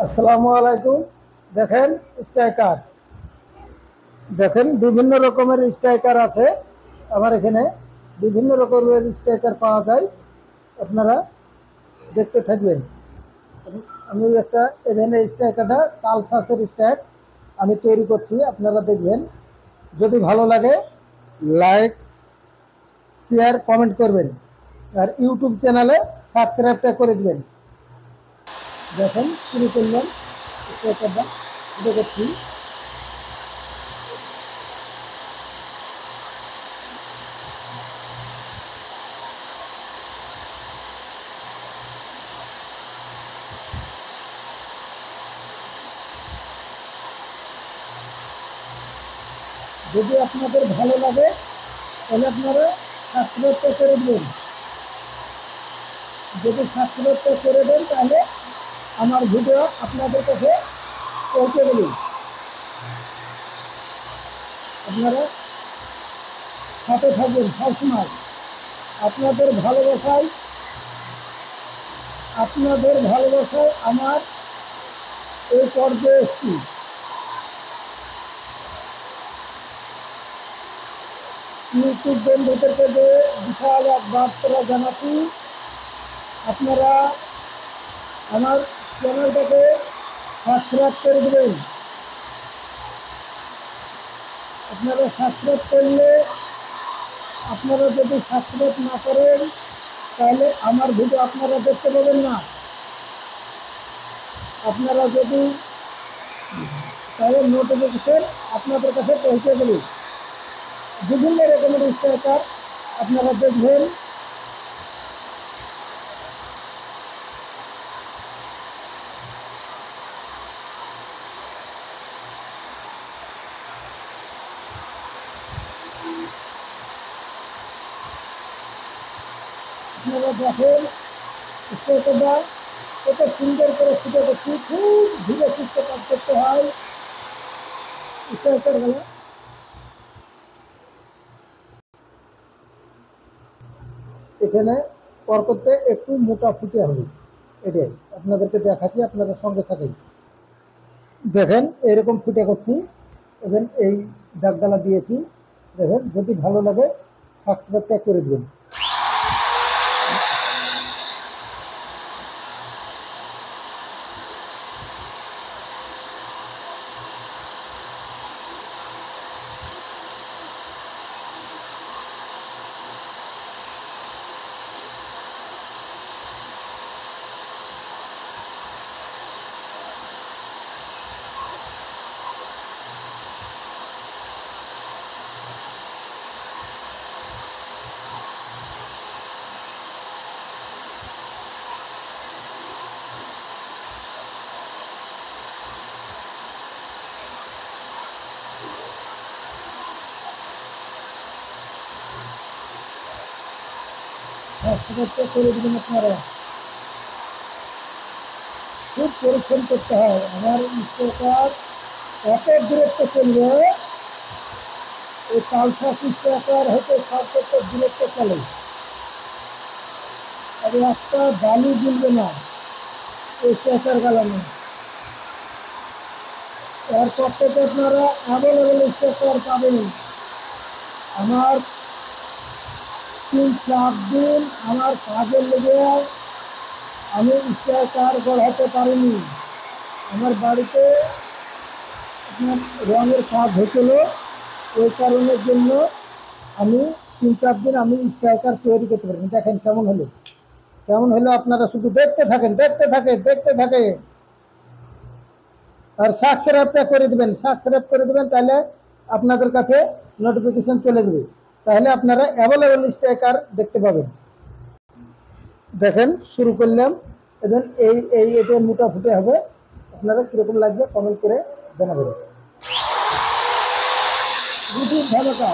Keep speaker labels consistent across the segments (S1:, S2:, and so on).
S1: আসসালামু আলাইকুম। দেখেন স্ট্রাইকার, দেখেন বিভিন্ন রকমের স্ট্রাইকার আছে। আমার এখানে বিভিন্ন রকমের স্ট্রাইকার পাওয়া যায়, আপনারা দেখতে থাকবেন। আমি একটা এখানে স্ট্রাইকারটা তালসাসের স্ট্রাইক আমি তৈরি করছি, আপনারা দেখবেন। যদি ভালো লাগে লাইক শেয়ার কমেন্ট করবেন, আর ইউটিউব চ্যানেলে সাবস্ক্রাইবটা করে দিবেন। দেখেন শুরু করলাম স্ট্রাইকারটা দেখেছি। যদি আপনাদের ভালো লাগে তাহলে আপনারা সাবস্ক্রাইবটা করে দেবেন। যদি সাবস্ক্রাইবটা করে দেন তাহলে আমার ভিডিও আপনাদের কাছে পৌঁছে দেবে। আপনারা সাথে থাকবেন সবসময়। আপনাদের ভালোবাসায় আমার এই পর্যায়ে এসছি। ইউটিউব বন্ধুদেরকে যে বিশাল এক বার্তা জানাচ্ছি, আপনারা আমার চ্যানেলটাকে সাবস্ক্রাইব করে দেবেন। আপনারা সাবস্ক্রাইব করলে, আপনারা যদি সাবস্ক্রাইব না করেন তাহলে আমার ভিডিও আপনারা দেখতে পাবেন না। আপনারা যদি তাহলে নোটিফিকেশন আপনাদের কাছে পৌঁছে দেবে। বিভিন্ন রকমের স্ট্রাইকার আপনারা দেখবেন। আপনারা দেখেন স্ট্রাইকারটা কত সুন্দর করে ফুটে করছি, খুব ধীরে সুস্থ কাজ করতে হয় স্ট্রাইকারগুলো। এখানে পর করতে একটু মোটা ফুটে হবে, এটাই আপনাদেরকে দেখাচ্ছি, আপনারা সঙ্গে থাকেন। দেখেন এরকম ফুটে করছি, দেখেন এই দাগগালা দিয়েছি। দেখেন যদি ভালো লাগে সাবস্ক্রাইবটা করে দেবেন। সাবস্ক্রাইবটা করে দেবেন। আপনারা খুব পরিশ্রম করতে হয়। আমার স্ট্রাইকার এত দূরত্ব চলবে, এই তালসাস স্ট্রাইকার হয়তো 60-70 দূরত্ব চলে, আর একটা বালু গিলবে না এই স্ট্রাইকার গালানো। এরপর থেকে আপনারা অ্যাভেলেবেল স্ট্রাইকার পাবেন। আমার 3-4 দিন আমার কাজের লেগে আমি স্ট্রাইকার গড়াতে পারিনি। আমার বাড়িতে আপনার রঙের কাজ হয়েছিল, ওই কারণের জন্য আমি 3-4 দিন আমি স্ট্রাইকার তৈরি করতে পারিনি। দেখেন কেমন হলো আপনারা শুধু দেখতে থাকেন। আর সাবস্ক্রাইবটা করে দেবেন, তাহলে আপনাদের কাছে নোটিফিকেশন চলে যাবে, তাহলে আপনারা অ্যাভেলেবেল স্ট্রাইকার দেখতে পাবেন। দেখেন শুরু করলাম। এদের এটা মোটা ফুটে হবে। আপনারা কিরকম লাগবে কমেন্ট করে জানাবেন। গুটির ধামাকা।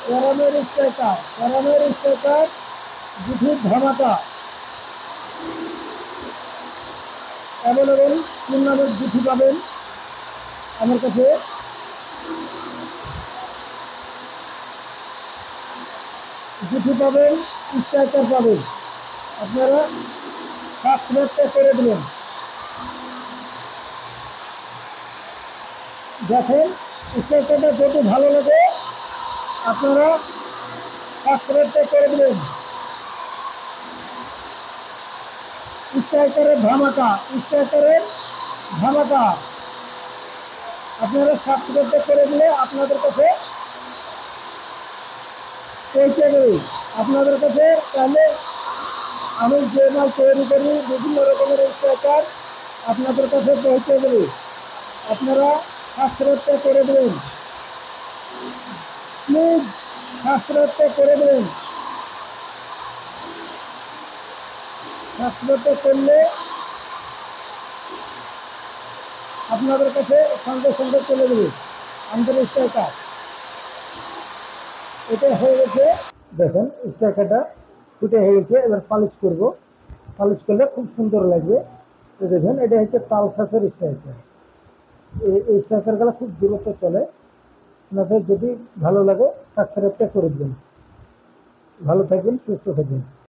S1: গরমের স্ট্রাইকার গুটির ধামাকা। অ্যাভেলেবেল টুর্নামেন্ট জুটি পাবেন আমার কাছে। জুটি পাবেন, স্ট্রাইকার পাবেন। আপনারা সাবস্ক্রাইবটা করে দিলেন। দেখেন স্ট্রাইকারটা যত ভালো লাগে আপনারা সাবস্ক্রাইবটা করে দিলেন। স্ট্রাইকারের ধামাকা, স্ট্রাইকারের ধামাকা। আপনারা সাবস্ক্রাইবটা করে দিলে আপনাদের কাছে পৌঁছে দেবে। আপনাদের কাছে তাহলে আমি যে মাল তৈরি করি বিভিন্ন রকমের স্ট্রাইকার আপনাদের কাছে পৌঁছে দেবে। আপনারা সাবস্ক্রাইবটা করে দেবেন, প্লিজ সাবস্ক্রাইবটা করে দেবেন। সাবস্ক্রাইবটা করলে আপনাদের কাছে সঙ্গে সঙ্গে চলে যাবে আমাদের স্ট্রাইকার। এটা হয়ে গেছে, দেখেন স্ট্রাইকারটা ফুটে হয়ে গেছে। এবার পালিশ করব, পালিশ করলে খুব সুন্দর লাগবে। তো দেখেন এটা হচ্ছে তালসাসের স্ট্রাইকার। এই স্ট্রাইকারগুলো খুব দ্রুত চলে। আপনাদের যদি ভালো লাগে সাবস্ক্রাইবটা করে দেবেন। ভালো থাকবেন, সুস্থ থাকবেন।